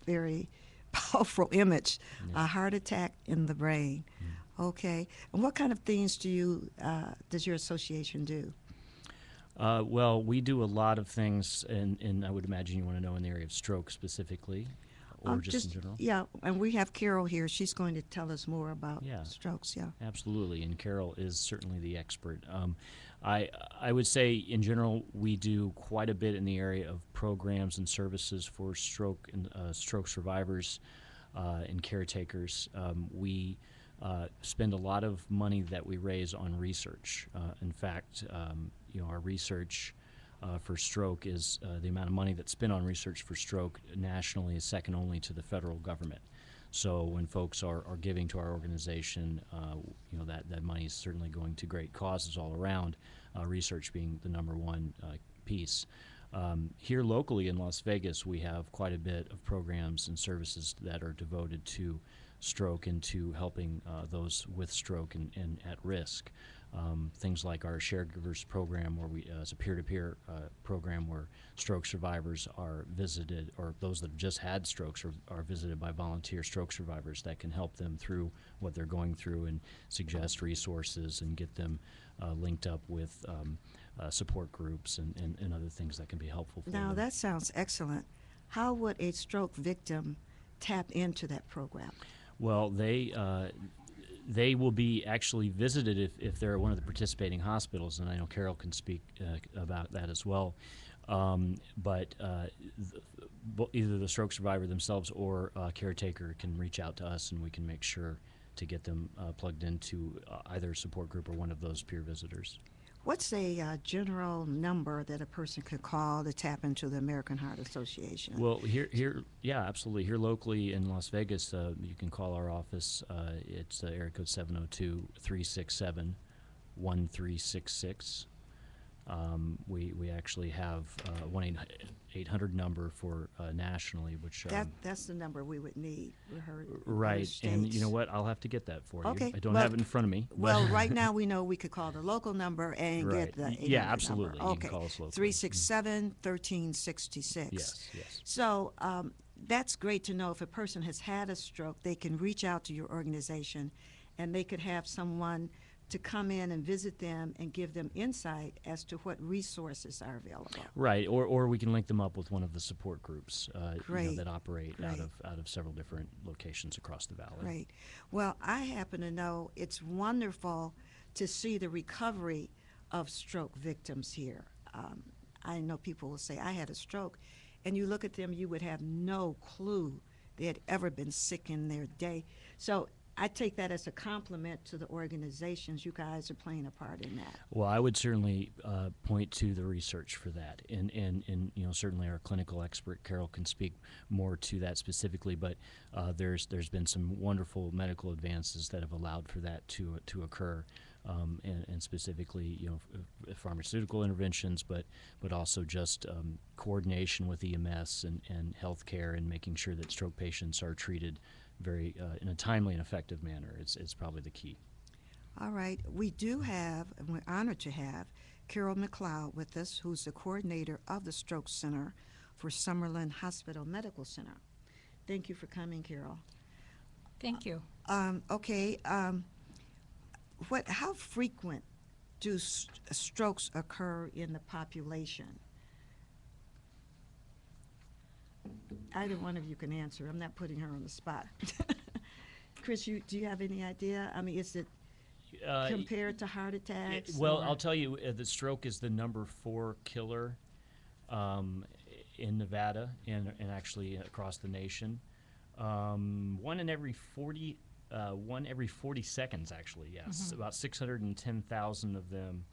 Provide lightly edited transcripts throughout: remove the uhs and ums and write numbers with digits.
very powerful image, a Yes. heart attack in the brain. Okay. And what kind of things does your association do? Well, we do a lot of things, and I would imagine you want to know in the area of stroke specifically, or just in Just general. yeah, and we have Carol here. She's going to tell us more about Yeah, strokes. Yeah. absolutely. And Carol is certainly the expert. I would say in general we do quite a bit in the area of programs and services for stroke and stroke survivors and caretakers. We spend a lot of money that we raise on research. In fact, our research for stroke is the amount of money that's spent on research for stroke nationally is second only to the federal government. So when folks are giving to our organization, that money is certainly going to great causes all around, research being the number one piece. Here locally in Las Vegas, we have quite a bit of programs and services that are devoted to stroke and to helping those with stroke and at risk. Things like our Sharegivers program, where we, as a peer-to-peer program, where stroke survivors are visited, or those that have just had strokes are visited by volunteer stroke survivors that can help them through what they're going through and suggest resources and get them linked up with support groups and other things that can be helpful for Now them. that sounds excellent. How would a stroke victim tap into that program? Well, they will be actually visited if they're at one of the participating hospitals, and I know Carol can speak about that as well. But either the stroke survivor themselves or a caretaker can reach out to us, and we can make sure to get them plugged into either a support group or one of those peer visitors. What's a general number that a person could call to tap into the American Heart Association? Well, yeah, absolutely. Here locally in Las Vegas, you can call our office. It's area code 702-367-1366. We actually have 1-800 number for nationally, which That's the number we would need. We heard in other right. And you know states. what? I'll have to get that for you. Okay. I don't Well, have it in front of me. well, right now we know we could call the local number and Right. get the Yeah, 800 absolutely. number. You can Okay. call us locally. 367 1366. Yes, yes. So that's great to know. If a person has had a stroke, they can reach out to your organization and they could have someone to come in and visit them and give them insight as to what resources are available. Right, or we can link them up with one of the support groups Great, that operate great. out of several different locations across the valley. Great. Well, I happen to know it's wonderful to see the recovery of stroke victims here. I know people will say, I had a stroke, and you look at them, you would have no clue they had ever been sick in their day. So I take that as a compliment to the organizations. You guys are playing a part in that. Well, I would certainly point to the research for that, and certainly our clinical expert Carol can speak more to that specifically. But there's been some wonderful medical advances that have allowed for that to occur, and specifically pharmaceutical interventions, but also just coordination with EMS and healthcare, and making sure that stroke patients are treated very in a timely and effective manner. It's probably the key. All right. We do have, and we're honored to have, Carol McLeod with us, who's the coordinator of the Stroke Center for Summerlin Hospital Medical Center. Thank you for coming, Carol. Thank you. Okay. How frequent do strokes occur in the population? Either one of you can answer. I'm not putting her on the spot. Chris, do you have any idea? I mean, is it compared to heart attacks? Well, or- I'll tell you, the stroke is the number 4 killer in Nevada and actually across the nation. One every 40 seconds, actually. Yes, about 610,000 of them.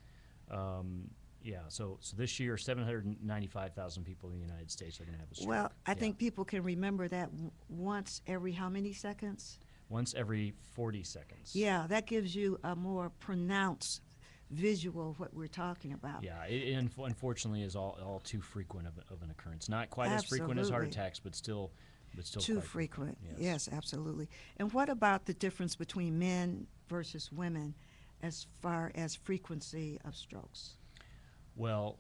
Yeah, so this year, 795,000 people in the United States are going to have a stroke. Well, I Yeah. think people can remember that once every how many seconds? Once every 40 seconds. Yeah, that gives you a more pronounced visual of what we're talking about. Yeah, it unfortunately is all too frequent of an occurrence. Not quite as frequent as heart Absolutely. attacks, but still Too quite frequent. Yes. Yes, absolutely. And what about the difference between men versus women as far as frequency of strokes? Well,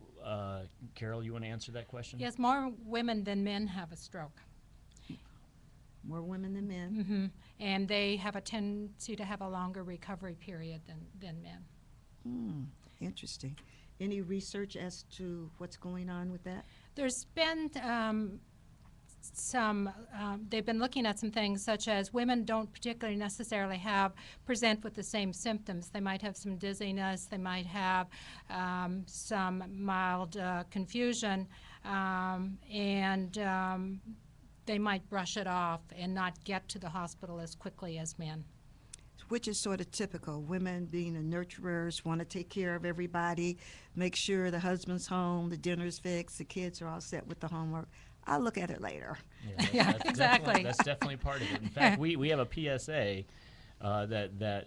Carol, you want to answer that question? Yes, more women than men have a stroke. More women than men. Hmm. And they have a tendency to have a longer recovery period than men. Interesting. Any research as to what's going on with that? There's been they've been looking at some things such as women don't particularly necessarily present with the same symptoms. They might have some dizziness, they might have some mild confusion, and they might brush it off and not get to the hospital as quickly as men. Which is sort of typical. Women being the nurturers, want to take care of everybody, make sure the husband's home, the dinner's fixed, the kids are all set with the homework. I'll look at it later. Yeah, that's exactly. That's definitely part of it. In fact, we have a PSA that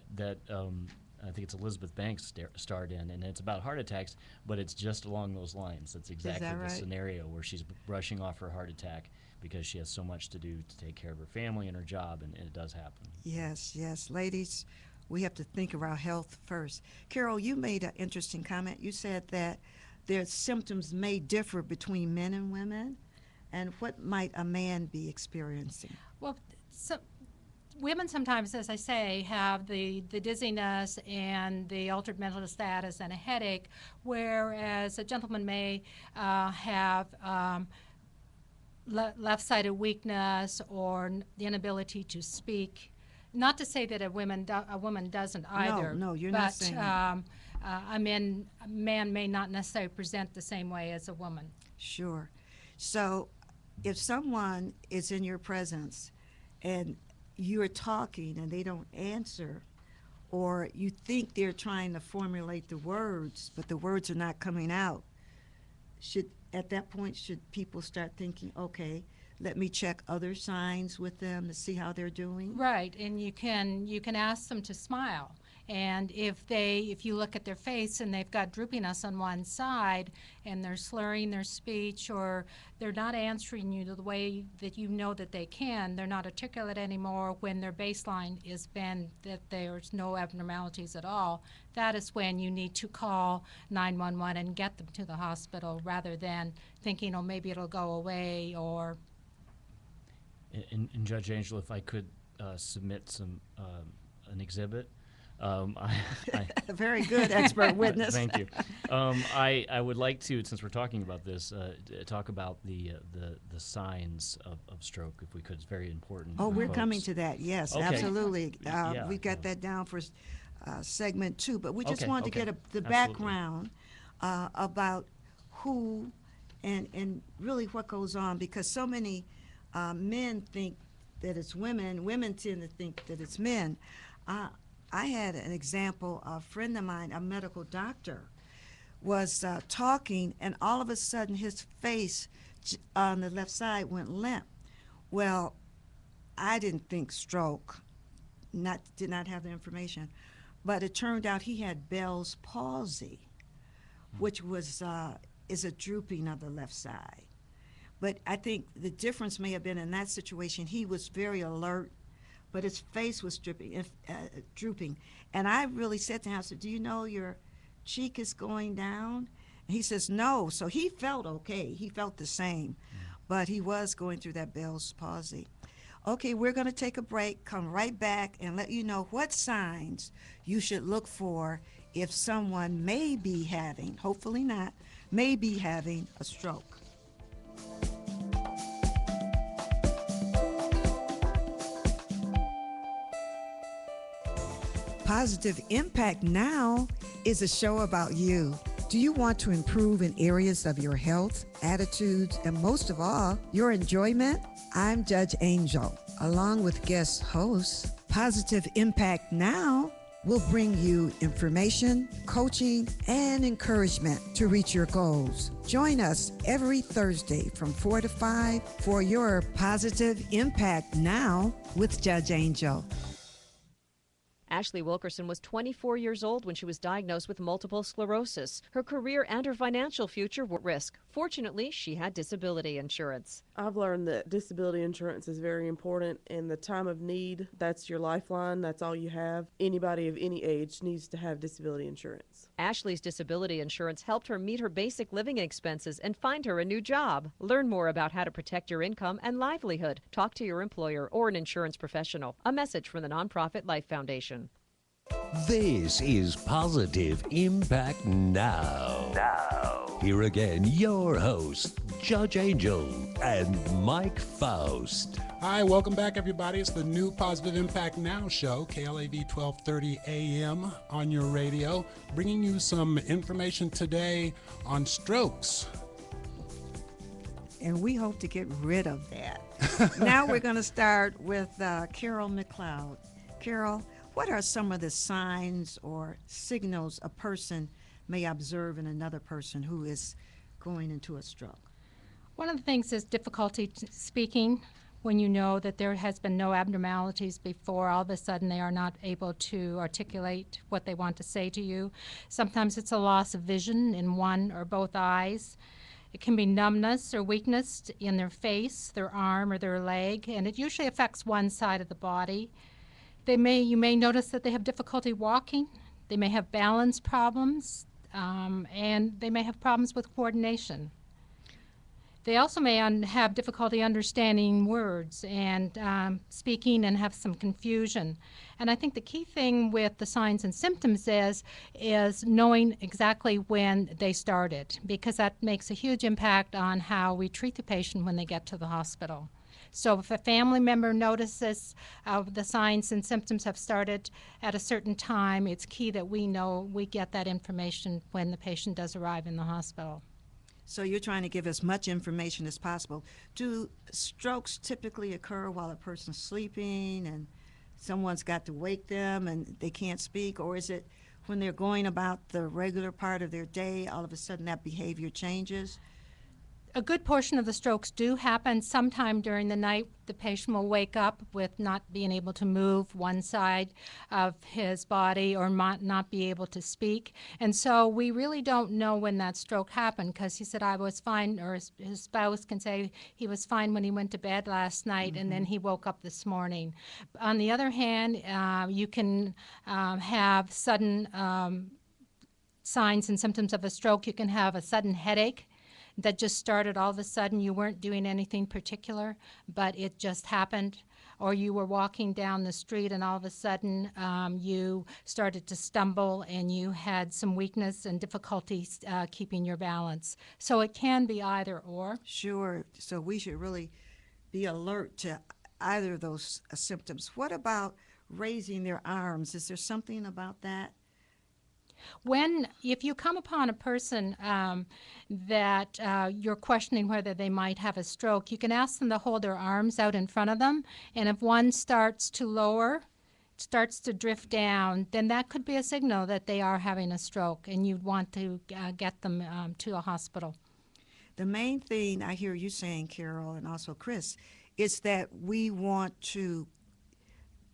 I think it's Elizabeth Banks starred in, and it's about heart attacks, but it's just along those lines. That's exactly that the right? scenario where she's brushing off her heart attack because she has so much to do to take care of her family and her job, and it does happen. Yes, yes. Ladies, we have to think of our health first. Carol, you made an interesting comment. You said that their symptoms may differ between men and women. And what might a man be experiencing? Well, so women sometimes, as I say, have the dizziness and the altered mental status and a headache, whereas a gentleman may have left-sided weakness or the inability to speak. Not to say that a woman doesn't either. No, you're not saying that. A man may not necessarily present the same way as a woman. Sure. So if someone is in your presence and you're talking and they don't answer, or you think they're trying to formulate the words, but the words are not coming out, at that point, should people start thinking, okay, let me check other signs with them to see how they're doing? Right, and you can ask them to smile. And if you look at their face and they've got droopiness on one side and they're slurring their speech or they're not answering you the way that you know that they can, they're not articulate anymore when their baseline is been that there's no abnormalities at all, that is when you need to call 911 and get them to the hospital rather than thinking, oh, maybe it'll go away or... And Judge Angel, if I could submit an exhibit. Very good, expert witness. Thank you. I would like to, since we're talking about this, talk about the signs of stroke, if we could. It's very important. Oh, for we're folks. coming to that. Yes, Okay. absolutely. Yeah, We've got that down for segment 2, but we just Okay, wanted okay. to get the Absolutely. background about who and really what goes on, because so many men think that it's women. Women tend to think that it's men. I had an example, a friend of mine, a medical doctor, was talking, and all of a sudden his face on the left side went limp. Well, I didn't think stroke, did not have the information, but it turned out he had Bell's palsy, which is a drooping of the left side. But I think the difference may have been in that situation, he was very alert, but his face was drooping. And I really said to him, I said, do you know your cheek is going down? And he says, no. So he felt okay. He felt the same. But he was going through that Bell's palsy. Okay, we're going to take a break, come right back, and let you know what signs you should look for if someone may be having, hopefully not, may be having a stroke. Positive Impact Now is a show about you. Do you want to improve in areas of your health, attitudes, and most of all, your enjoyment? I'm Judge Angel. Along with guest hosts, Positive Impact Now will bring you information, coaching, and encouragement to reach your goals. Join us every Thursday from 4 to 5 for your Positive Impact Now with Judge Angel. Ashley Wilkerson was 24 years old when she was diagnosed with multiple sclerosis. Her career and her financial future were at risk. Fortunately, she had disability insurance. I've learned that disability insurance is very important. In the time of need, that's your lifeline. That's all you have. Anybody of any age needs to have disability insurance. Ashley's disability insurance helped her meet her basic living expenses and find her a new job. Learn more about how to protect your income and livelihood. Talk to your employer or an insurance professional. A message from the nonprofit Life Foundation. This is Positive Impact Now. Here again, your hosts, Judge Angel and Mike Faust. Hi, welcome back, everybody. It's the new Positive Impact Now show, KLAV 1230 AM on your radio, bringing you some information today on strokes. And we hope to get rid of that. Now we're going to start with Carol McLeod. Carol, what are some of the signs or signals a person may observe in another person who is going into a stroke? One of the things is difficulty speaking. When you know that there has been no abnormalities before, all of a sudden they are not able to articulate what they want to say to you. Sometimes it's a loss of vision in one or both eyes. It can be numbness or weakness in their face, their arm, or their leg, and it usually affects one side of the body. You may notice that they have difficulty walking. They may have balance problems, and they may have problems with coordination. They also may have difficulty understanding words and speaking and have some confusion. And I think the key thing with the signs and symptoms is knowing exactly when they started, because that makes a huge impact on how we treat the patient when they get to the hospital. So if a family member notices the signs and symptoms have started at a certain time, it's key that we know we get that information when the patient does arrive in the hospital. So you're trying to give as much information as possible. Do strokes typically occur while a person's sleeping and someone's got to wake them and they can't speak, or is it when they're going about the regular part of their day, all of a sudden that behavior changes? A good portion of the strokes do happen sometime during the night. The patient will wake up with not being able to move one side of his body or not be able to speak. And so we really don't know when that stroke happened, because he said, I was fine, or his spouse can say he was fine when he went to bed last night, and then he woke up this morning. On the other hand, you can have sudden signs and symptoms of a stroke. You can have a sudden headache that just started all of a sudden. You weren't doing anything particular, but it just happened. Or you were walking down the street and all of a sudden you started to stumble and you had some weakness and difficulties keeping your balance. So it can be either or. Sure. So we should really be alert to either of those symptoms. What about raising their arms? Is there something about that? If you come upon a person that you're questioning whether they might have a stroke, you can ask them to hold their arms out in front of them, and if one starts to lower, starts to drift down, then that could be a signal that they are having a stroke, and you'd want to get them to a hospital. The main thing I hear you saying, Carol, and also Chris, is that we want to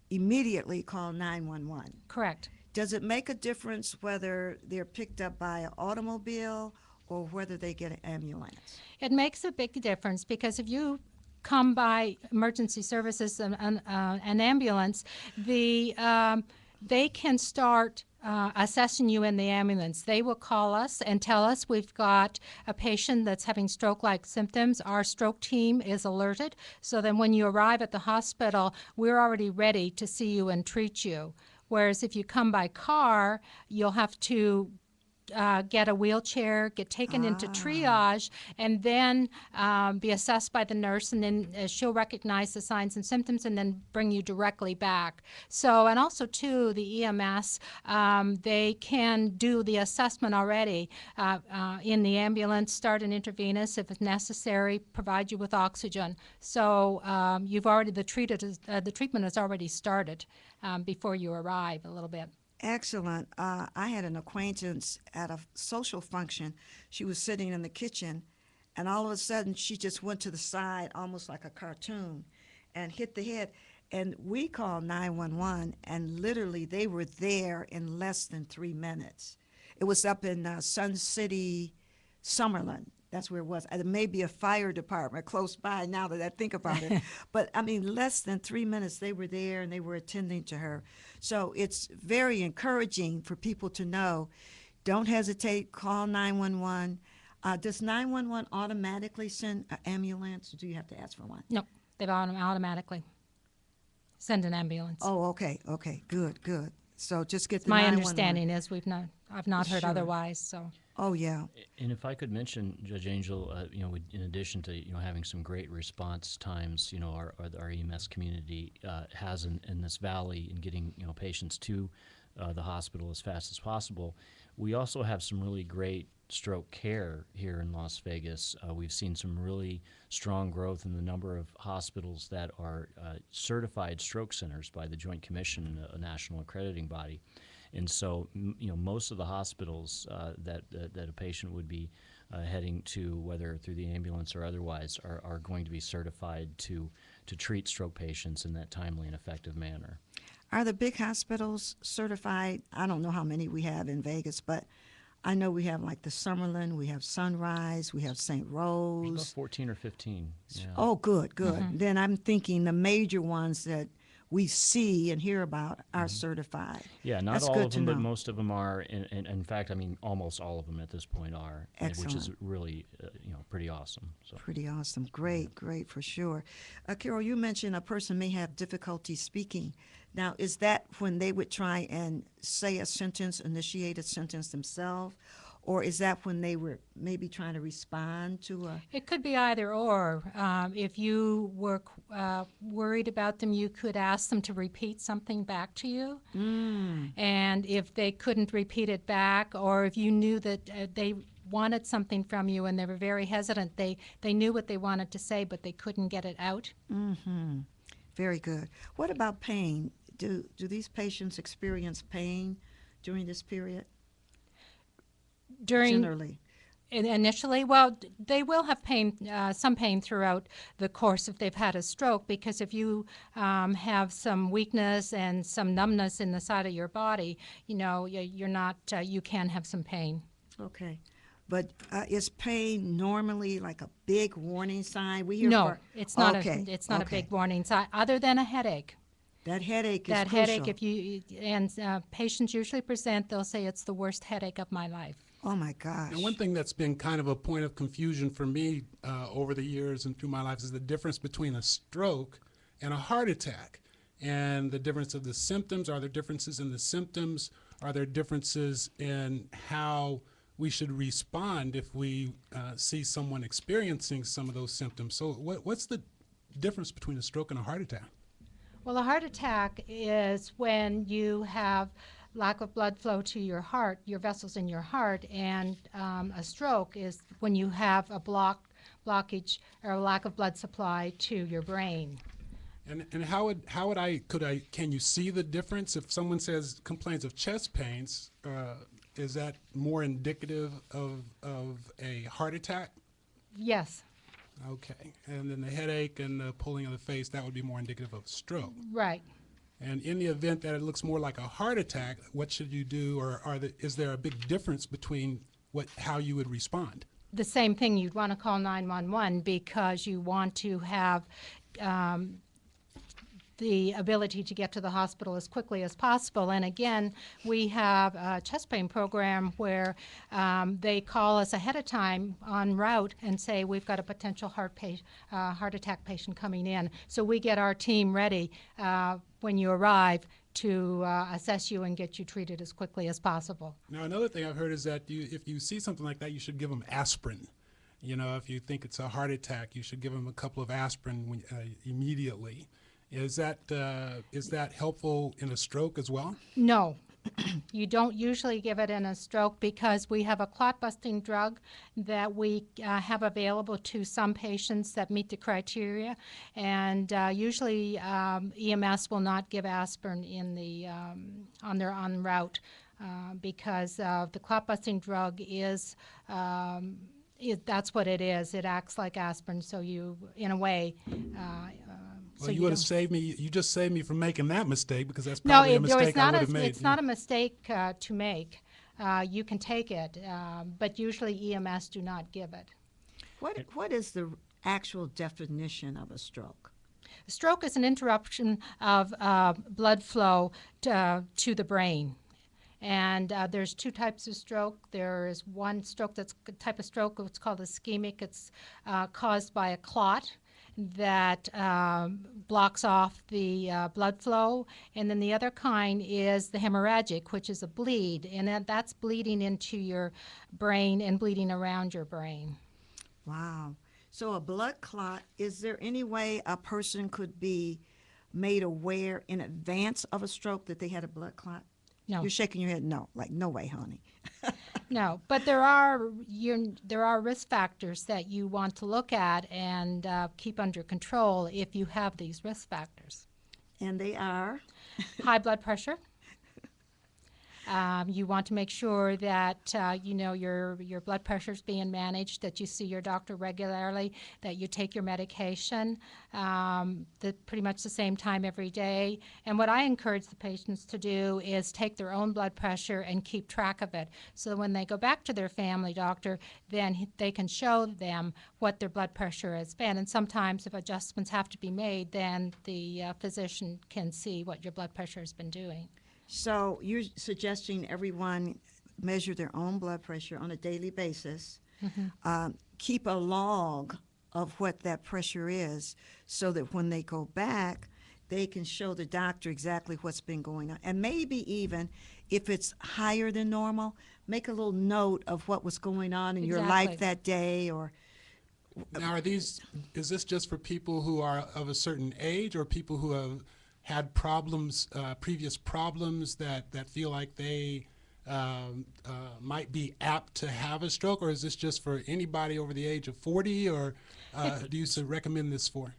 immediately call 911. Correct. Does it make a difference whether they're picked up by an automobile or whether they get an ambulance? It makes a big difference, because if you come by emergency services and an ambulance, they can start assessing you in the ambulance. They will call us and tell us we've got a patient that's having stroke-like symptoms. Our stroke team is alerted, so then when you arrive at the hospital, we're already ready to see you and treat you. Whereas if you come by car, you'll have to get a wheelchair, get taken into triage, and then be assessed by the nurse, and then she'll recognize the signs and symptoms and then bring you directly back. So, and also too, the EMS, they can do the assessment already in the ambulance, start an intravenous if it's necessary, provide you with oxygen. So the treatment has already started before you arrive a little bit. Excellent. I had an acquaintance at a social function. She was sitting in the kitchen, and all of a sudden she just went to the side, almost like a cartoon, and hit the head. And we called 911, and literally they were there in less than 3 minutes. It was up in Sun City, Summerlin, That's where it was. There may be a fire department close by now that I think about it. But I mean, less than 3 minutes, they were there and they were attending to her. So it's very encouraging for people to know, don't hesitate, call 911. Does 911 automatically send an ambulance, or do you have to ask for one? No, they've automatically send an ambulance. Oh, okay, good. So just get the My 911. understanding is I've not heard Sure. otherwise. So Oh, yeah. And if I could mention, Judge Angel, in addition to having some great response times, our EMS community has in this valley in getting patients to the hospital as fast as possible. We also have some really great stroke care here in Las Vegas. We've seen some really strong growth in the number of hospitals that are certified stroke centers by the Joint Commission, a national accrediting body. And so, most of the hospitals that a patient would be heading to, whether through the ambulance or otherwise, are going to be certified to treat stroke patients in that timely and effective manner. Are the big hospitals certified? I don't know how many we have in Vegas, but I know we have like the Summerlin, we have Sunrise, we have St. There's Rose. about 14 or 15. Yeah. Oh, good. Then I'm thinking the major ones that we see and hear about are certified. Yeah, not That's all good of to them, but know. most of them are. And in fact, I mean, almost all of them at this point are, which is Excellent. really, pretty awesome. So. Pretty awesome. Great for sure. Carol, you mentioned a person may have difficulty speaking. Now, is that when they would try and say a sentence, initiate a sentence themselves? Or is that when they were maybe trying to respond to a... it could be either or. If you were worried about them, you could ask them to repeat something back to you. And if they couldn't repeat it back, or if you knew that they wanted something from you and they were very hesitant, they knew what they wanted to say, but they couldn't get it out. Very good. What about pain? Do these patients experience pain during this period? Generally. Initially, well, they will have pain, some pain throughout the course if they've had a stroke, because if you have some weakness and some numbness in the side of your body, you're not, you can have some pain. Okay. But is pain normally like a big warning sign? We hear No, it's not. Okay. It's not a Okay. big warning sign, other than a headache. That headache is That crucial. headache, patients usually present, they'll say it's the worst headache of my life. Oh my gosh. And one thing that's been kind of a point of confusion for me over the years and through my life is the difference between a stroke and a heart attack. And the difference of the symptoms. Are there differences in the symptoms? Are there differences in how we should respond if we see someone experiencing some of those symptoms? So what's the difference between a stroke and a heart attack? Well, a heart attack is when you have lack of blood flow to your heart, your vessels in your heart, and a stroke is when you have a blockage or a lack of blood supply to your brain. And can you see the difference if someone complains of chest pains? Is that more indicative of a heart attack? Yes, Okay, and then the headache and the pulling of the face, that would be more indicative of stroke. right. And in the event that it looks more like a heart attack, what should you do, or is there a big difference between how you would respond? The same thing, you'd want to call 911 because you want to have the ability to get to the hospital as quickly as possible. And again, we have a chest pain program where they call us ahead of time en route and say, we've got a potential heart attack patient coming in. So we get our team ready when you arrive to assess you and get you treated as quickly as possible. Now, another thing I've heard is that if you see something like that, you should give them aspirin. If you think it's a heart attack, you should give them a couple of aspirin immediately. Is that helpful in a stroke as well? No. You don't usually give it in a stroke because we have a clot-busting drug that we have available to some patients that meet the criteria, and usually EMS will not give aspirin in the on their en route because the clot-busting drug is. That's what it is. It acts like aspirin, so you, in a way. Well, you would have saved me. You just saved me from making that mistake because that's No, probably a mistake I would have made. it's not a mistake to make. You can take it, but usually EMS do not give it. What is the actual definition of a stroke? Stroke is an interruption of blood flow to the brain. And there's two types of stroke. There is one stroke that's a type of stroke, it's called ischemic. It's caused by a clot that blocks off the blood flow. And then the other kind is the hemorrhagic, which is a bleed. And that's bleeding into your brain and bleeding around your brain. Wow. So a blood clot, is there any way a person could be made aware in advance of a stroke that they had a blood clot? No. You're shaking your head no, like no way, honey. No, but there are risk factors that you want to look at and keep under control if you have these risk factors. And they are? High blood pressure. You want to make sure that your blood pressure is being managed, that you see your doctor regularly, that you take your medication pretty much the same time every day. And what I encourage the patients to do is take their own blood pressure and keep track of it. So when they go back to their family doctor, then they can show them what their blood pressure has been. And sometimes if adjustments have to be made, then the physician can see what your blood pressure has been doing. So you're suggesting everyone measure their own blood pressure on a daily basis, keep a log of what that pressure is so that when they go back, they can show the doctor exactly what's been going on. And maybe even if it's higher than normal, make a little note of what was going on in your life that day. Or Now, is this just for people who are of a certain age, or people who have had problems, previous problems that feel like they might be apt to have a stroke, or is this just for anybody over the age of 40, or do you recommend this for?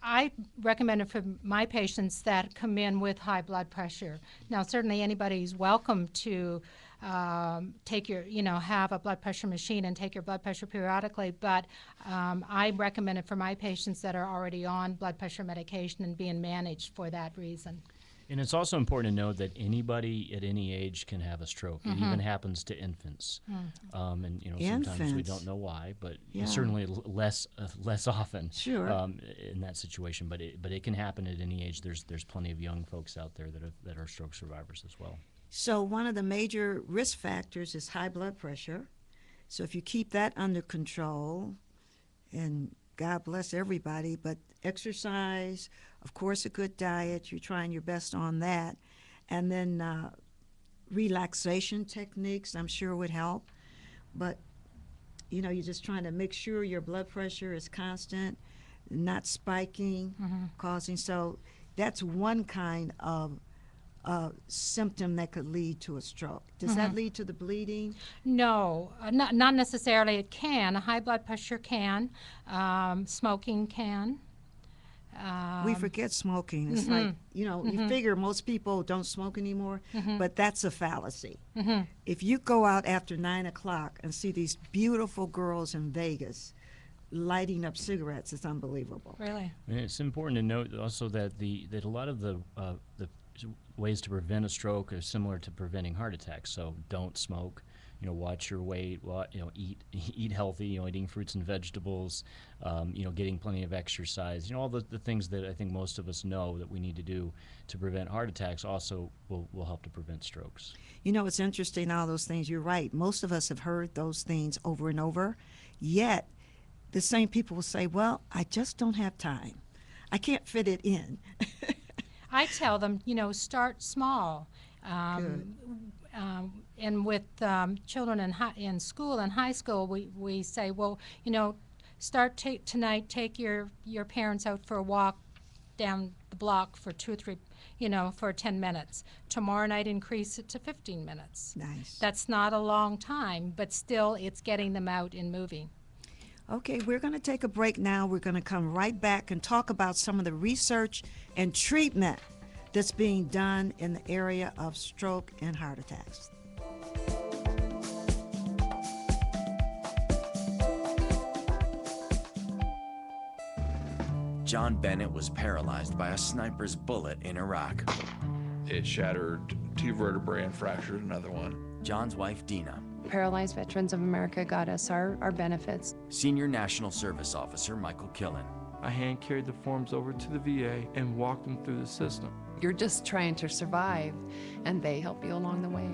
I recommend it for my patients that come in with high blood pressure. Now, certainly anybody's welcome to have a blood pressure machine and take your blood pressure periodically, but I recommend it for my patients that are already on blood pressure medication and being managed for that reason. And it's also important to know that anybody at any age can have a stroke. It even happens to infants. And sometimes we don't know why, but certainly less often in that situation. But it can happen at any age. There's plenty of young folks out there that are stroke survivors as well. So one of the major risk factors is high blood pressure. So if you keep that under control, and God bless everybody, but exercise, of course, a good diet, you're trying your best on that, and then relaxation techniques, I'm sure would help. But, you're just trying to make sure your blood pressure is constant, not spiking, causing. So that's one kind of symptom that could lead to a stroke. Does that lead to the bleeding? No, not necessarily. It can. High blood pressure can. Smoking can. We forget smoking. It's like, you figure most people don't smoke anymore, but that's a fallacy. If you go out after 9 o'clock and see these beautiful girls in Vegas lighting up cigarettes, it's unbelievable. Really? And it's important to note also that a lot of the ways to prevent a stroke are similar to preventing heart attacks. So don't smoke, watch your weight, eat healthy, eating fruits and vegetables, getting plenty of exercise, all the things that I think most of us know that we need to do to prevent heart attacks also will help to prevent strokes. It's interesting, all those things. You're right. Most of us have heard those things over and over, yet the same people will say, well, I just don't have time. I can't fit it in. I tell them, start small. And with children in school and high school, we say, well, start tonight, take your parents out for a walk down the block for 2 or 3, for 10 minutes. Tomorrow night, increase it to 15 minutes. Nice. That's not a long time, but still it's getting them out and moving. Okay, we're going to take a break now. We're going to come right back and talk about some of the research and treatment that's being done in the area of stroke and heart attacks. John Bennett was paralyzed by a sniper's bullet in Iraq. It shattered 2 vertebrae and fractured another one. John's wife, Dina, Paralyzed Veterans of America got us our benefits. Senior National Service Officer Michael Killen. I hand carried the forms over to the VA and walked them through the system. You're just trying to survive, and they help you along the way.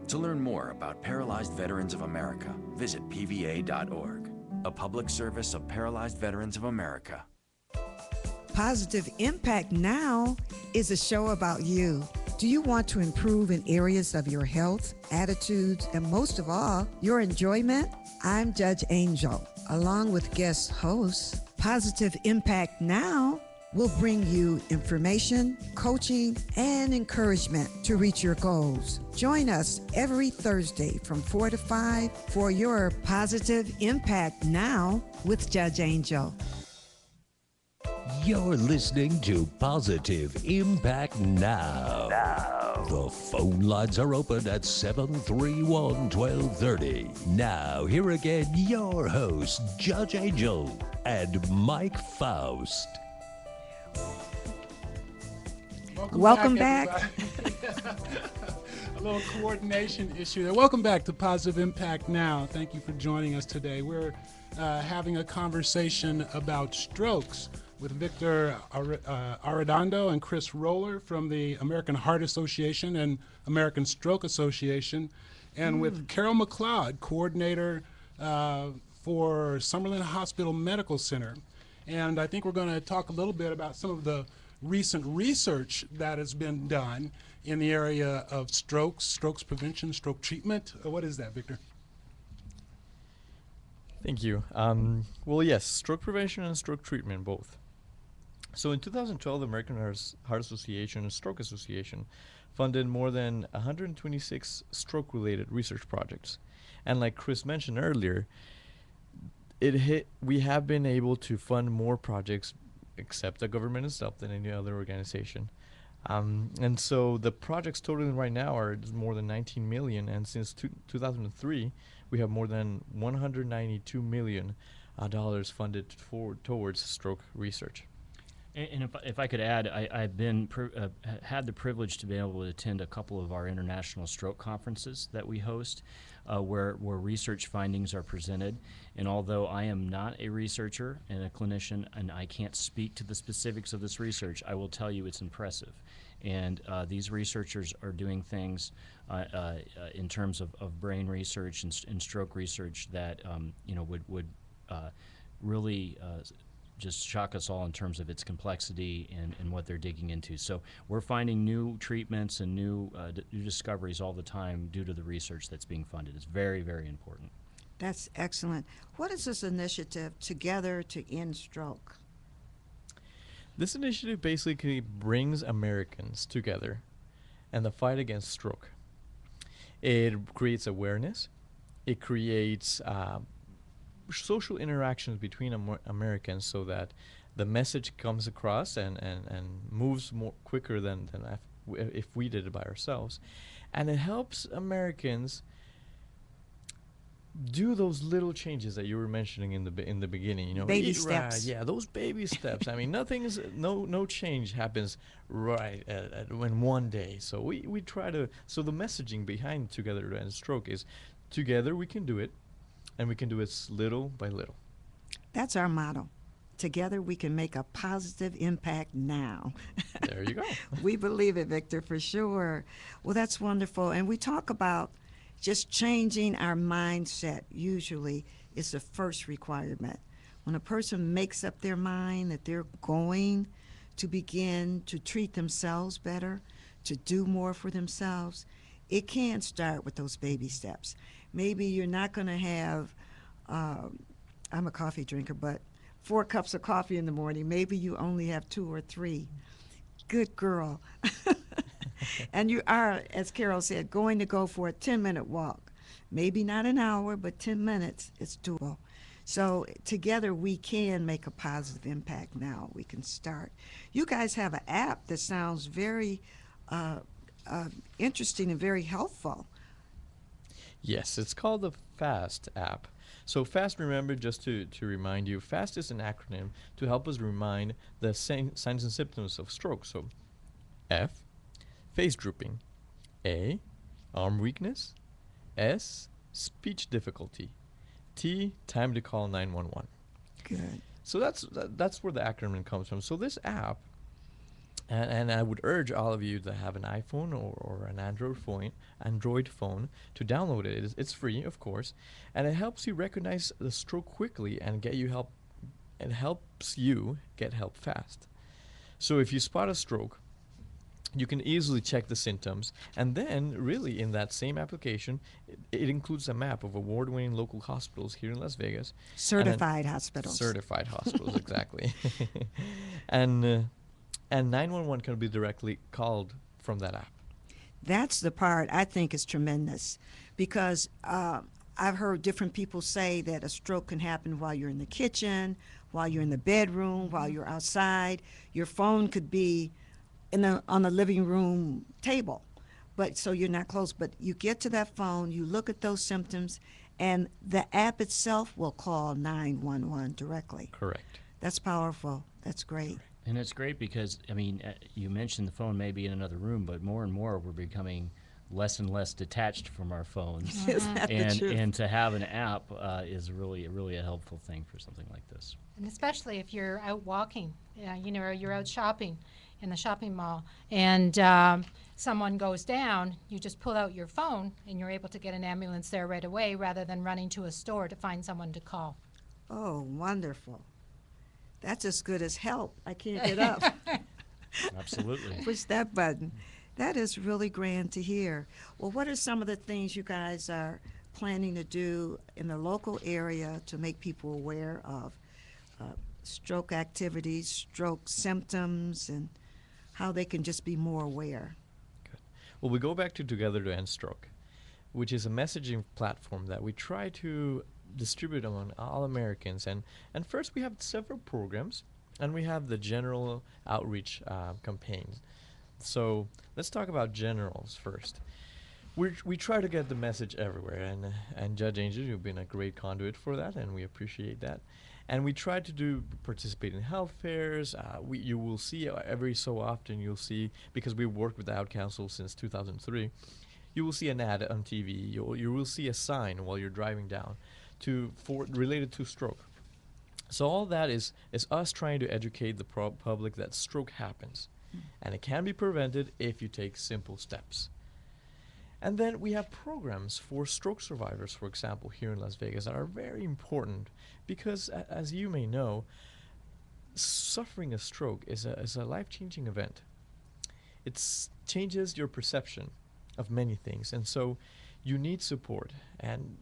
To learn more about Paralyzed Veterans of America, visit pva.org, a public service of Paralyzed Veterans of America. Positive Impact Now is a show about you. Do you want to improve in areas of your health, attitudes, and most of all, your enjoyment? I'm Judge Angel. Along with guest hosts, Positive Impact Now will bring you information, coaching, and encouragement to reach your goals. Join us every Thursday from 4 to 5 for your Positive Impact Now with Judge Angel. You're listening to Positive Impact Now. The phone lines are open at 731-1230. Now, here again, your hosts, Judge Angel and Mike Faust. Welcome back. A little coordination issue there. Welcome back to Positive Impact Now. Thank you for joining us today. We're having a conversation about strokes with Victor Arredondo and Chris Roller from the American Heart Association and American Stroke Association, and with Carol McLeod, coordinator for Summerlin Hospital Medical Center. And I think we're going to talk a little bit about some of the recent research that has been done in the area of strokes prevention, stroke treatment. What is that, Victor? Thank you. Well, yes, stroke prevention and stroke treatment, both. So in 2012, the American Heart Association and Stroke Association funded more than 126 stroke-related research projects. And like Chris mentioned earlier, we have been able to fund more projects, except the government itself, than any other organization. And so the projects totaling right now are more than 19 million, and since 2003, we have more than $192 million funded towards stroke research. And if I could add, I've been had the privilege to be able to attend a couple of our international stroke conferences that we host, where research findings are presented. And although I am not a researcher and a clinician, and I can't speak to the specifics of this research, I will tell you it's impressive. And these researchers are doing things in terms of brain research and stroke research that would really just shock us all in terms of its complexity and what they're digging into. So we're finding new treatments and new discoveries all the time due to the research that's being funded. It's very, very important. That's excellent. What is this initiative, Together to End Stroke? This initiative basically brings Americans together in the fight against stroke. It creates awareness. It creates social interactions between Americans so that the message comes across and moves more quicker than if we did it by ourselves. And it helps Americans do those little changes that you were mentioning in the beginning, you know, baby eat steps. right, yeah, those baby steps. I mean, no change happens right in one day. So we try to. So the messaging behind Together to End Stroke is, together we can do it, and we can do it little by little. That's our motto. Together we can make a positive impact now. There you go. We believe it, Victor, for sure. Well, that's wonderful. And we talk about just changing our mindset usually is the first requirement. When a person makes up their mind that they're going to begin to treat themselves better, to do more for themselves, it can start with those baby steps. Maybe you're not going to have, I'm a coffee drinker, but 4 cups of coffee in the morning. Maybe you only have 2 or 3. Good girl. And you are, as Carol said, going to go for a 10-minute walk. Maybe not an hour, but 10 minutes, it's doable. So together we can make a positive impact now. We can start. You guys have an app that sounds very interesting and very helpful. Yes, it's called the FAST app. So FAST, remember, just to remind you, FAST is an acronym to help us remind the signs and symptoms of stroke. So F, face drooping. A, arm weakness. S, speech difficulty. T, time to call 911. Good. So that's where the acronym comes from. So this app, and I would urge all of you to have an iPhone or an Android phone to download it. It's free, of course, and it helps you recognize the stroke quickly and get you help. It helps you get help fast. So if you spot a stroke, you can easily check the symptoms, and then really in that same application, it includes a map of award-winning local hospitals here in Las Vegas. Certified hospitals. Certified hospitals, exactly. And 911 can be directly called from that app. That's the part I think is tremendous, because I've heard different people say that a stroke can happen while you're in the kitchen, while you're in the bedroom, while you're outside. Your phone could be on the living room table, but so you're not close. But you get to that phone, you look at those symptoms, and the app itself will call 911 directly. Correct. That's powerful. That's great. And it's great because, I mean, you mentioned the phone may be in another room, but more and more we're becoming less and less detached from our phones. Is that the truth? And to have an app is really a helpful thing for something like this. And especially if you're out walking, or you're out shopping in the shopping mall, and someone goes down, you just pull out your phone and you're able to get an ambulance there right away rather than running to a store to find someone to call. Oh, wonderful. That's as good as help. I can't get up. Absolutely. Push that button. That is really grand to hear. Well, what are some of the things you guys are planning to do in the local area to make people aware of stroke activities, stroke symptoms, and how they can just be more aware? Good. Well, we go back to Together to End Stroke, which is a messaging platform that we try to distribute among all Americans. And first, we have several programs, and we have the general outreach campaigns. So let's talk about generals first. We try to get the message everywhere, and Judge Angel, you've been a great conduit for that, and we appreciate that. And we try to participate in health fairs. You will see every so often, you'll see, because we've worked with the Out Council since 2003, you will see an ad on TV, you will see a sign while you're driving down related to stroke. So all that is us trying to educate the public that stroke happens. And it can be prevented if you take simple steps. And then we have programs for stroke survivors, for example, here in Las Vegas that are very important because, as you may know, suffering a stroke is a life-changing event. It changes your perception of many things, and so you need support. And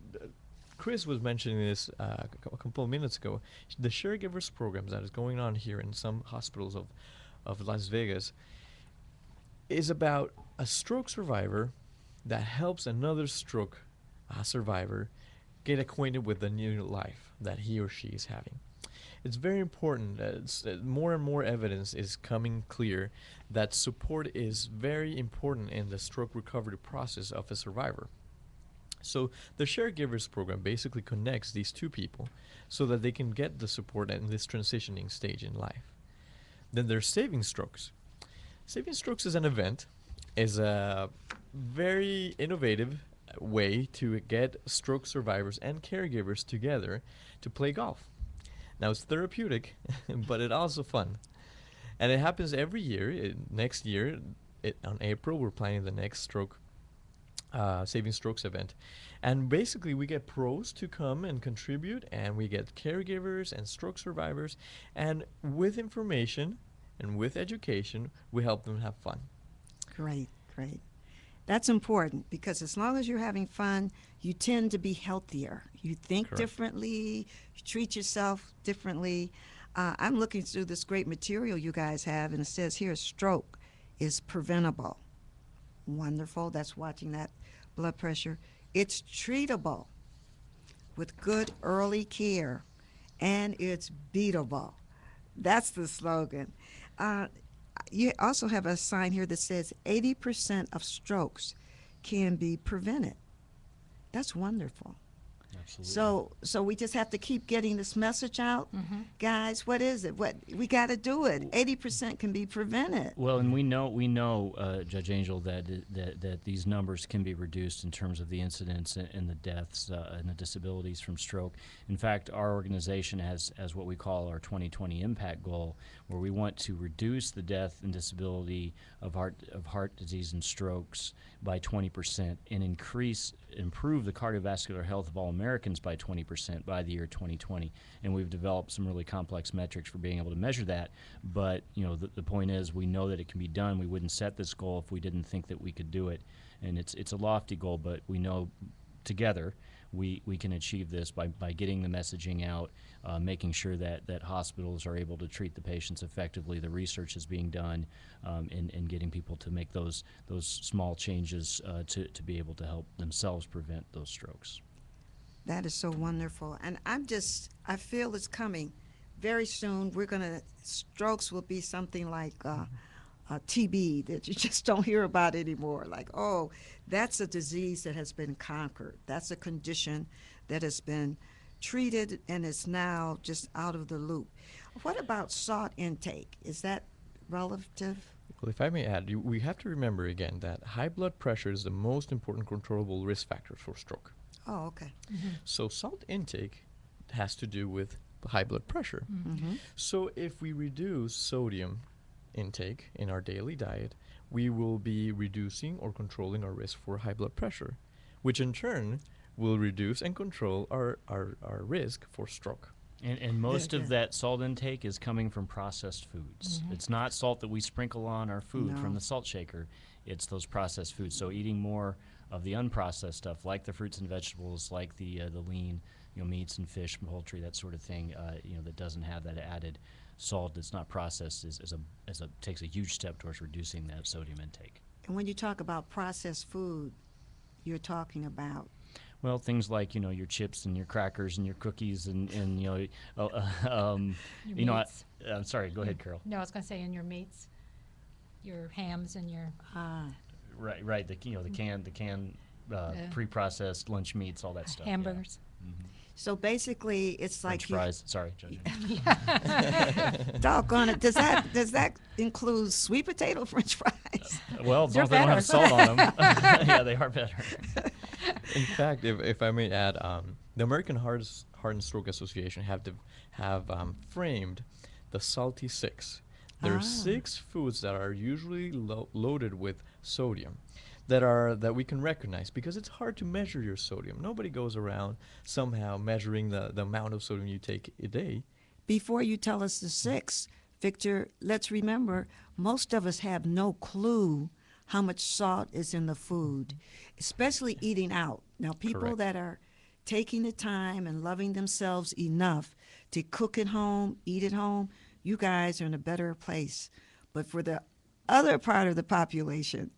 Chris was mentioning this a couple of minutes ago. The Caregivers program that is going on here in some hospitals of Las Vegas is about a stroke survivor that helps another stroke survivor get acquainted with the new life that he or she is having. It's very important. More and more evidence is coming clear that support is very important in the stroke recovery process of a survivor. So the Caregivers program basically connects these two people so that they can get the support in this transitioning stage in life. Then there's Saving Strokes. Saving Strokes is an event, is a very innovative way to get stroke survivors and caregivers together to play golf. Now it's therapeutic, but it's also fun. And it happens every year. Next year, on April, we're planning the next Saving Strokes event. And basically we get pros to come and contribute, and we get caregivers and stroke survivors, and with information and with education, we help them have fun. Great, great. That's important because as long as you're having fun, you tend to be healthier. You think Correct. differently, you treat yourself differently. I'm looking through this great material you guys have, and it says here stroke is preventable. Wonderful. That's watching that blood pressure. It's treatable with good early care, and it's beatable. That's the slogan. You also have a sign here that says 80% of strokes can be prevented. That's wonderful. Absolutely. So we just have to keep getting this message out, guys. What is it? What we got to do it. 80% can be prevented. Well, and we know, Judge Angel, that these numbers can be reduced in terms of the incidence and the deaths and the disabilities from stroke. In fact, our organization has what we call our 2020 impact goal, where we want to reduce the death and disability of heart disease and strokes by 20% and improve the cardiovascular health of all Americans by 20% by the year 2020. And we've developed some really complex metrics for being able to measure that. But the point is, we know that it can be done. We wouldn't set this goal if we didn't think that we could do it. And it's a lofty goal, but we know together we can achieve this by getting the messaging out, making sure that hospitals are able to treat the patients effectively. The research is being done, and getting people to make those small changes to be able to help themselves prevent those strokes. That is so wonderful. And I feel it's coming very soon. Strokes will be something like TB that you just don't hear about anymore. Like, oh, that's a disease that has been conquered. That's a condition that has been treated and is now just out of the loop. What about salt intake? Is that relative? Well, if I may add, we have to remember again that high blood pressure is the most important controllable risk factor for stroke. Oh, okay. So salt intake has to do with high blood pressure. So if we reduce sodium intake in our daily diet, we will be reducing or controlling our risk for high blood pressure, which in turn will reduce and control our risk for stroke. And most of that salt intake is coming from processed foods. It's not salt that we sprinkle on our food from the salt shaker. It's those processed foods. So eating more of the unprocessed stuff, like the fruits and vegetables, like the lean, meats and fish, poultry, that sort of thing, that doesn't have that added salt that's not processed, takes a huge step towards reducing that sodium intake. And when you talk about processed food, you're talking about? Well, things like your chips and your crackers and your cookies and meats. I'm sorry. Go ahead, Carol. No, I was going to say in your meats, your hams and your Right. The canned pre-processed lunch meats, all that stuff. hamburgers. Yeah. So basically, it's like French fries. Sorry, Judge. Doggone it! Does that include sweet potato French fries? Well, as long as they don't have salt on them, yeah, they are better. In fact, if I may add, the American Heart and Stroke Association have framed the Salty Six. There are 6 foods that are usually loaded with sodium that we can recognize, because it's hard to measure your sodium. Nobody goes around somehow measuring the amount of sodium you take a day. Before you tell us the 6, Victor, let's remember, most of us have no clue how much salt is in the food, especially eating out. Now, people Correct. that are taking the time and loving themselves enough to cook at home, eat at home, you guys are in a better place. But for the other part of the population,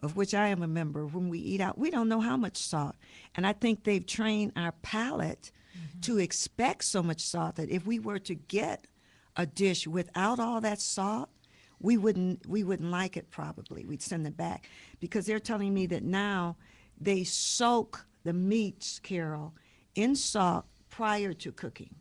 of which I am a member, when we eat out, we don't know how much salt. And I think they've trained our palate to expect so much salt that if we were to get a dish without all that salt, we wouldn't like it probably. We'd send it back. Because they're telling me that now they soak the meats, Carol, in salt prior to cooking.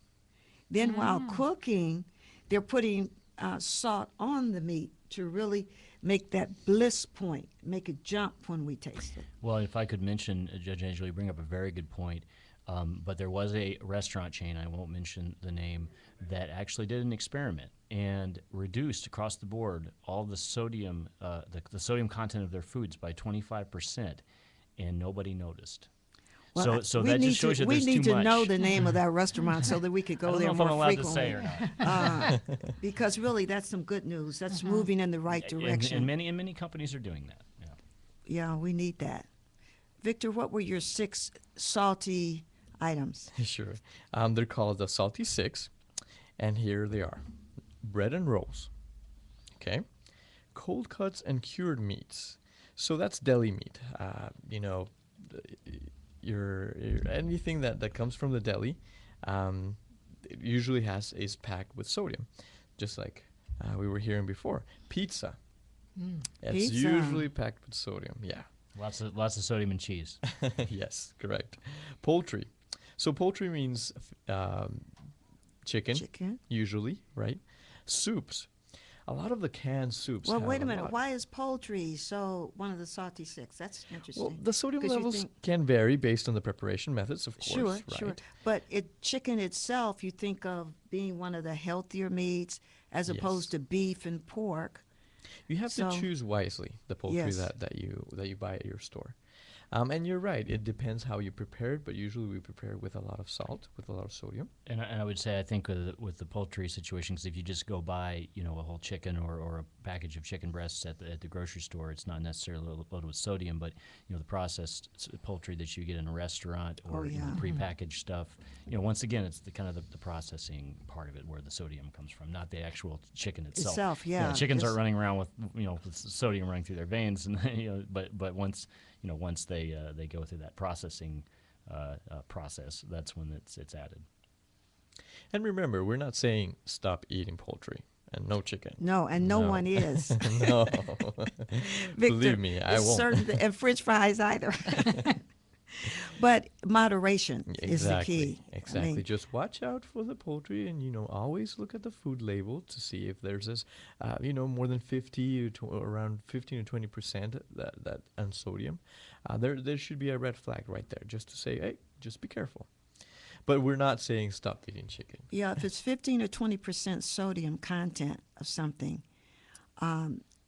Then while cooking, they're putting salt on the meat to really make that bliss point, make it jump when we taste it. Well, if I could mention, Judge Angela, you bring up a very good point. But there was a restaurant chain, I won't mention the name, that actually did an experiment and reduced across the board all the sodium, the sodium content of their foods by 25%, and nobody noticed. Well, so that just shows you there's too much. We need to know the name of that restaurant so that we could go there more frequently. I don't know if I'm allowed to say or not. Because really, that's some good news. That's moving in the right direction. And many companies are doing that. Yeah, we need that. Victor, what were your 6 salty items? Sure. They're called the Salty Six, and here they are. Bread and rolls. Okay. Cold cuts and cured meats. So that's deli meat. Your anything that comes from the deli, it usually is packed with sodium, just like we were hearing before. Pizza. It's Pizza. usually packed with sodium. Yeah. Lots of sodium and cheese. Yes, correct. Poultry. So poultry means chicken, Chicken. usually, right? Soups. A lot of the canned soups. Well, have wait a a minute. lot. Why is poultry so one of the salty six? That's interesting. Well, the sodium 'Cause you levels think- can vary based on the preparation methods, of course. Sure, right? sure. But chicken itself, you think of being one of the healthier meats as opposed Yes. to beef and pork. You have So- to choose wisely the poultry Yes. that you buy at your store. And you're right, it depends how you prepare it, but usually we prepare it with a lot of salt, with a lot of sodium. And I would say, I think with the poultry situation, 'cause if you just go buy, a whole chicken or a package of chicken breasts at the grocery store, it's not necessarily loaded with sodium, but the processed poultry that you get in a restaurant or yeah. prepackaged stuff, once again, it's the kind of the processing part of it where the sodium comes from, not the actual chicken itself. Yeah. Chickens This- aren't running around with sodium running through their veins, and but once they go through that processing process, that's when it's added. And remember, we're not saying stop eating poultry and no chicken. No, and no one is. No. Victor, Believe me, I it's won't. certain and French fries either. But moderation is the Exactly. key. Exactly. I mean, Just watch out for the poultry, and always look at the food label to see if there's this, more than 50 to around 15 to 20% that on sodium. There should be a red flag right there, just to say, hey, just be careful. But we're not saying stop eating chicken. yeah, if it's 15 or 20% sodium content of something,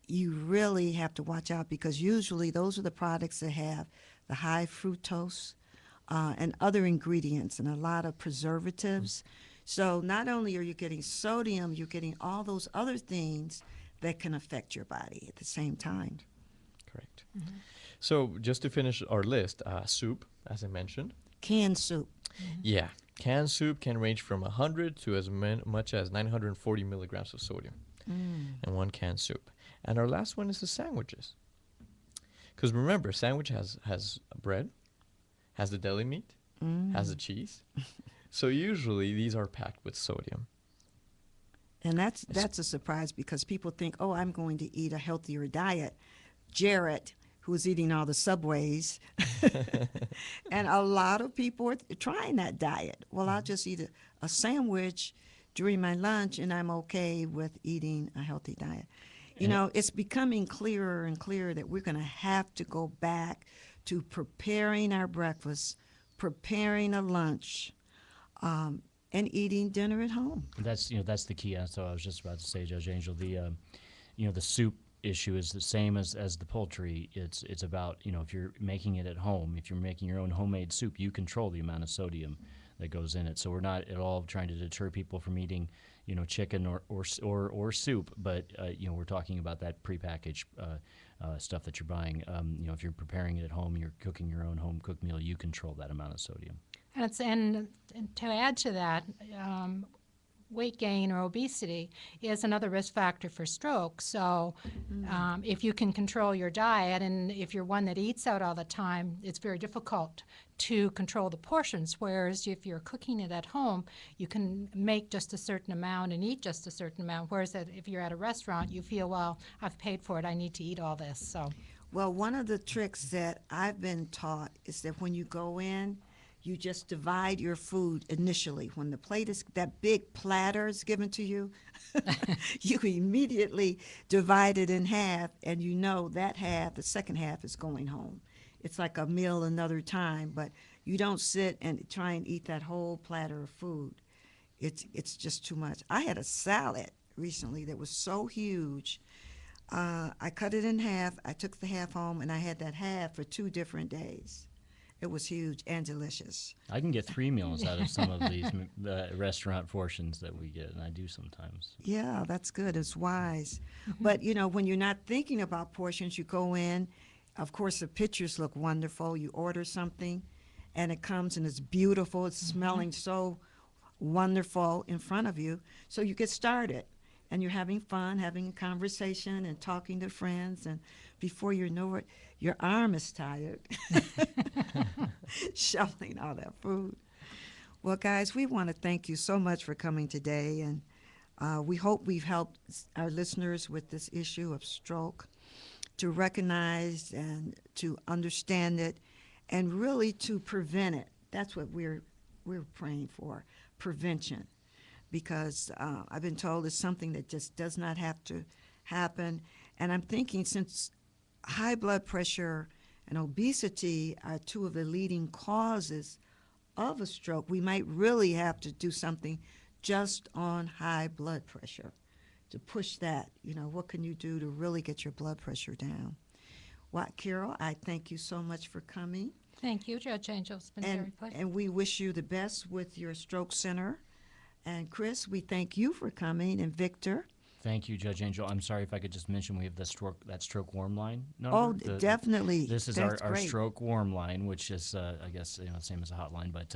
you really have to watch out because usually those are the products that have the high fructose and other ingredients and a lot of preservatives. So not only are you getting sodium, you're getting all those other things that can affect your body at the same time. Correct. So just to finish our list, soup, as I mentioned. Canned soup. Yeah, canned soup can range from 100 to as much as 940 milligrams of sodium in one canned soup. And our last one is the sandwiches. Because remember, sandwich has bread, has the deli meat, has the cheese. So usually these are packed with sodium. And that's a surprise because people think, oh, I'm going to eat a healthier diet. Jarrett, who's eating all the Subways, and a lot of people are trying that diet. Well, I'll just eat a sandwich during my lunch, and I'm okay with eating a healthy diet. It's becoming clearer and clearer that we're going to have to go back to preparing our breakfast, preparing a lunch, and eating dinner at home. That's the key. So I was just about to say, Judge Angel, the soup issue is the same as the poultry. It's about if you're making it at home, if you're making your own homemade soup, you control the amount of sodium that goes in it. So we're not at all trying to deter people from eating chicken or soup, but we're talking about that prepackaged stuff that you're buying. If you're preparing it at home, you're cooking your own home cooked meal, you control that amount of sodium. And to add to that, weight gain or obesity is another risk factor for stroke. So if you can control your diet, and if you're one that eats out all the time, it's very difficult to control the portions, whereas if you're cooking it at home, you can make just a certain amount and eat just a certain amount, whereas if you're at a restaurant, you feel, well, I've paid for it, I need to eat all this. So, Well, one of the tricks that I've been taught is that when you go in, you just divide your food initially. When the plate is, that big platter is given to you, you immediately divide it in half, and that half, the second half, is going home. It's like a meal another time, but you don't sit and try and eat that whole platter of food. It's just too much. I had a salad recently that was so huge. I cut it in half. I took the half home, and I had that half for 2 different days. It was huge and delicious. I can get 3 meals out of some of these restaurant portions that we get, and I do sometimes. Yeah, that's good. It's wise. But, when you're not thinking about portions, you go in. Of course, the pictures look wonderful. You order something, and it comes, and it's beautiful. It's smelling so wonderful in front of you. So you get started, and you're having fun, having a conversation and talking to friends, and before you know it, your arm is tired, shoveling all that food. Well, guys, we want to thank you so much for coming today, and we hope we've helped our listeners with this issue of stroke to recognize and to understand it and really to prevent it. That's what we're we're praying for prevention, because I've been told it's something that just does not have to happen. And I'm thinking, since high blood pressure and obesity are two of the leading causes of a stroke, we might really have to do something just on high blood pressure to push that. What can you do to really get your blood pressure down? Well, Carol, I thank you so much for coming. Thank you, Judge Angel. It's been very pleasant. And we wish you the best with your stroke center. And Chris, we thank you for coming, and Victor. Thank you, Judge Angel. I'm sorry, if I could just mention, we have that stroke warm line number. Oh, definitely. This is That's our great. stroke warm line, which is, I guess, same as a hotline. But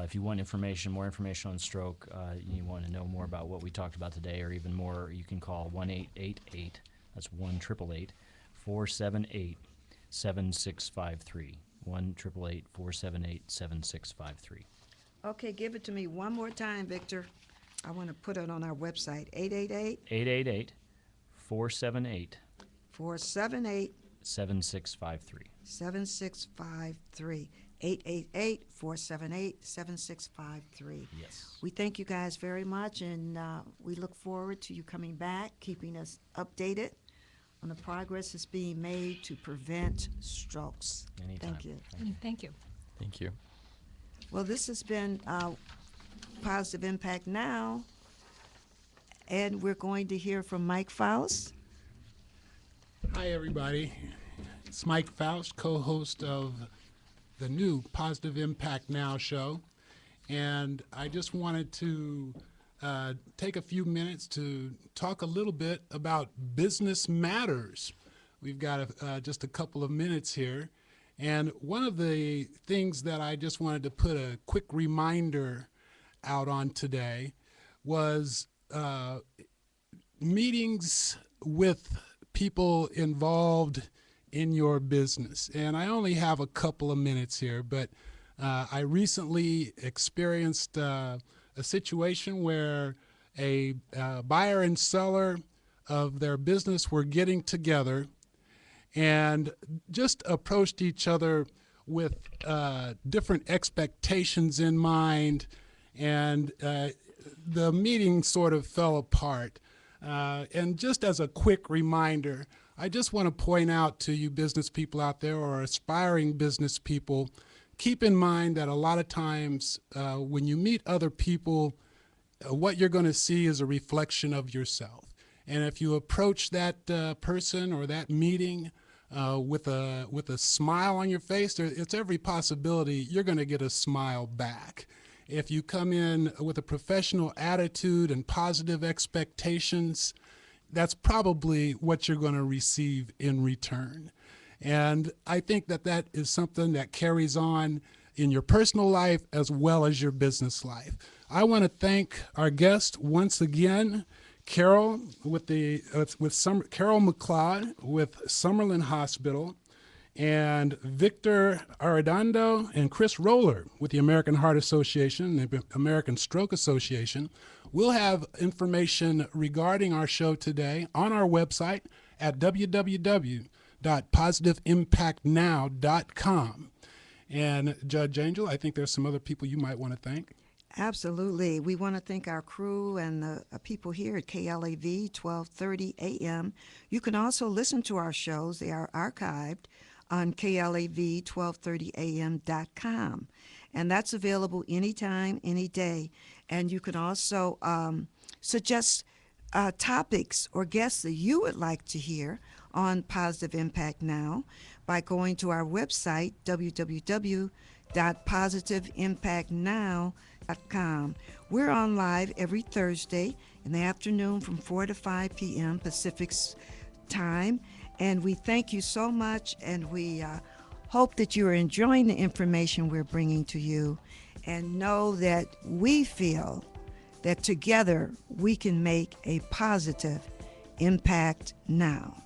if you want more information on stroke, you want to know more about what we talked about today, or even more, you can call 1-888. That's 1-888-478-7653. 1-888-478-7653. Okay, give it to me one more time, Victor. I want to put it on our website. 888 888-478 478 7653. 7653. 888-478-7653. Yes. We thank you guys very much, and we look forward to you coming back, keeping us updated on the progress that's being made to prevent strokes. Anytime. Thank you. Thank you. Thank you. Well, this has been Positive Impact Now, and we're going to hear from Mike Faust. Hi, everybody. It's Mike Faust, co-host of the new Positive Impact Now show. And I just wanted to take a few minutes to talk a little bit about business matters. We've got just a couple of minutes here. And one of the things that I just wanted to put a quick reminder out on today was meetings with people involved in your business. And I only have a couple of minutes here, but I recently experienced a situation where a buyer and seller of their business were getting together and just approached each other with different expectations in mind, and the meeting sort of fell apart. And just as a quick reminder, I just want to point out to you business people out there, or aspiring business people, keep in mind that a lot of times when you meet other people, what you're going to see is a reflection of yourself. And if you approach that person or that meeting with a smile on your face, it's every possibility you're going to get a smile back. If you come in with a professional attitude and positive expectations, that's probably what you're going to receive in return. And I think that that is something that carries on in your personal life as well as your business life. I want to thank our guest once again, Carol Carol McLeod with Summerlin Hospital, and Victor Arredondo and Chris Roller with the American Heart Association and the American Stroke Association. We'll have information regarding our show today on our website at www.positiveimpactnow.com. And Judge Angel, I think there's some other people you might want to thank. Absolutely. We want to thank our crew and the people here at KLAV 1230 AM. You can also listen to our shows. They are archived on KLAV1230am.com. And that's available anytime, any day. And you can also suggest topics or guests that you would like to hear on Positive Impact Now by going to our website, www.positiveimpactnow.com. We're on live every Thursday in the afternoon from 4 to 5 p.m. Pacific time. And we thank you so much, and we hope that you are enjoying the information we're bringing to you, and know that we feel that together we can make a positive impact now.